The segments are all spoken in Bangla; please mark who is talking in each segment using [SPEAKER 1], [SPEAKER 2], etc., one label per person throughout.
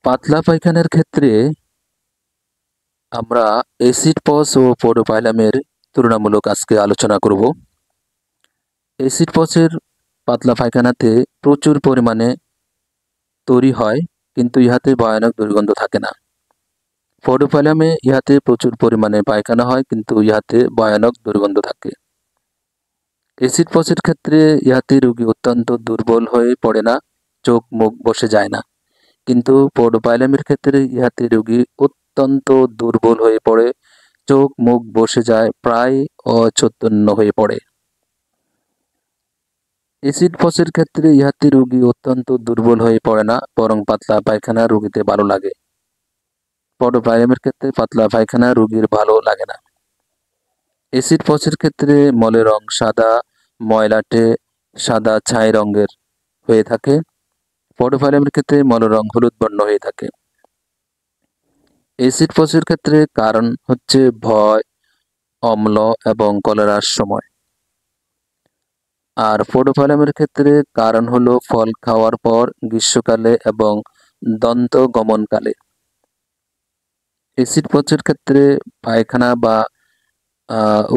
[SPEAKER 1] পাতলা পায়খানার ক্ষেত্রে আমরা অ্যাসিড পচ ও পডোপাইলামের তুলনামূলক আজকে আলোচনা করব। অ্যাসিড পচের পাতলা পায়খানাতে প্রচুর পরিমাণে তৈরি হয়, কিন্তু ইহাতে ভয়ানক দুর্গন্ধ থাকে না। পডোপাইলামে ইহাতে প্রচুর পরিমাণে পায়খানা হয়, কিন্তু ইহাতে ভয়ানক দুর্গন্ধ থাকে। অ্যাসিড পচের ক্ষেত্রে ইহাতে রোগী অত্যন্ত দুর্বল হয়ে পড়ে না, চোখ মুখ বসে যায় না। কিন্তু পডোপাইলামের ক্ষেত্রে ইহাতে রোগী অত্যন্ত দুর্বল হয়ে পড়ে, চোখ মুখ বসে যায়, প্রায় অচৈতন্য হয়ে পড়ে। অ্যাসিড পচের ক্ষেত্রে ইহাতে রোগী অত্যন্ত দুর্বল হয়ে পড়ে না, বরং পাতলা পায়খানা রোগীতে ভালো লাগে। পডোপাইলামের ক্ষেত্রে পাতলা পায়খানা রোগীর ভালো লাগে না। অ্যাসিড পচের ক্ষেত্রে মলের রং সাদা, ময়লাটে সাদা ছাই রঙের হয়ে থাকে। পডোপাইলামের ক্ষেত্রে মলের রং হলুদ বর্ণ হয়ে থাকে। অ্যাসিড পচের ক্ষেত্রে কারণ হচ্ছে ভয়, অম্ল এবং কলেরার সময়। আর পডোপাইলামের ক্ষেত্রে কারণ হলো ফল খাওয়ার পর, গ্রীষ্মকালে এবং দন্ত গমনকালে। অ্যাসিড পচের ক্ষেত্রে পায়খানা বা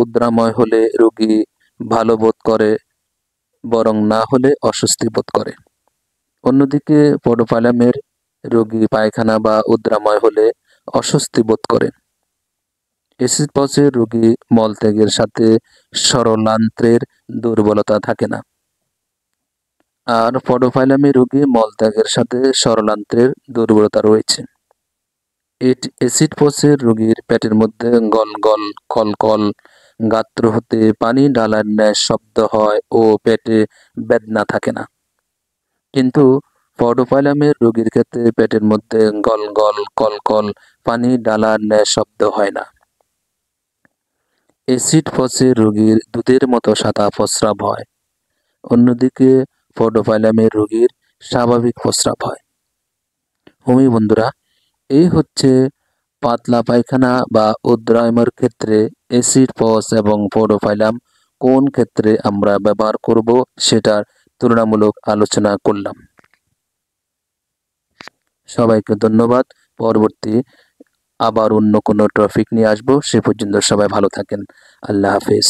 [SPEAKER 1] উদ্রাময় হলে রোগী ভালো বোধ করে, বরং না হলে অস্বস্তি বোধ করে। অন্যদিকে পডোপাইলামের রোগী পায়খানা বা উদ্রাময় হলে অস্বস্তি বোধ করে। অ্যাসিড পচের রোগী মলত্যাগের সাথে সরলান্ত্রের দুর্বলতা থাকে না। আর পডোপাইলামি রোগী মলত্যাগের সাথে সরলান্ত্রের দুর্বলতা রয়েছে। অ্যাসিড পচের রোগীর পেটের মধ্যে গল গল কল কল গাত্র হতে পানি ঢালার ন্যায় শব্দ হয় ও পেটে বেদনা থাকে না। কিন্তু পডোপাইলামের রোগীর ক্ষেত্রে পেটের মধ্যে গল গল কল কল পানি ঢালার ন্যায় শব্দ হয় না। অ্যাসিড পচের রোগীর দুধের মতো সাদা প্রস্রাব হয়, অন্যদিকে পডোপাইলামের রোগীর স্বাভাবিক প্রস্রাব হয়। বন্ধুরা, এই হচ্ছে পাতলা পায়খানা বা উদ্রায়মের ক্ষেত্রে অ্যাসিড পচ এবং পডোপাইলাম কোন ক্ষেত্রে আমরা ব্যবহার করব সেটার তুলনামূলক আলোচনা করলাম। সবাইকে ধন্যবাদ। পরবর্তী আবার অন্য কোনো টপিক নিয়ে আসবো। সে পর্যন্ত সবাই ভালো থাকেন। আল্লাহ হাফেজ।